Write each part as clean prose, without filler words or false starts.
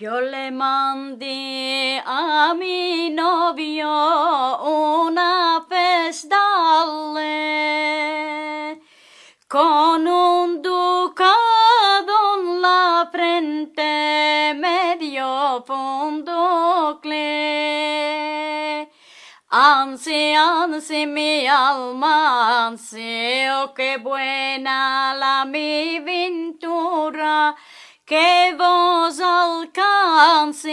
Yo le mandé a mi novio una postale con un ducado en la frente medio pundocle. Ansi, mi alma, ansi, oh qué buena la mi ventura, que vos alcance.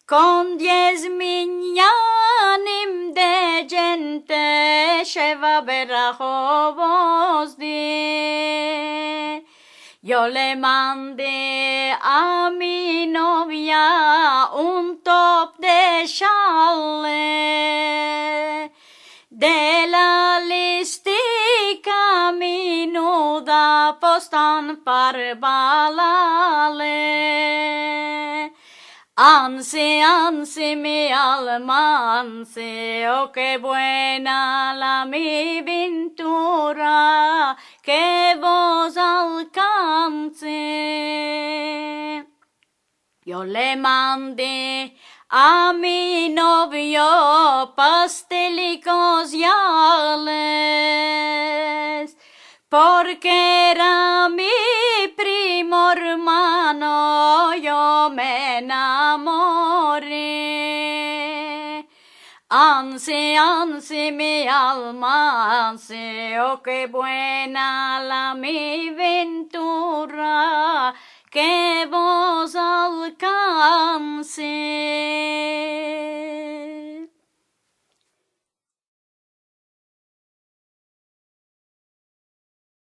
Con 10.000 anim de gente, lleva berajo vos di. Yo le mandé a mi novia un top de chale de la listica minuda postan par balale. Ansi, mi alma, ansi, oh qué buena la mi ventura, que vos alcance. Yo le mandé a mi novio pastelicos y ales, porque era mi primo hermano, yo me enamoré. Ansi, mi alma, ansi, oh qué buena la mi ventura, que vos alcance.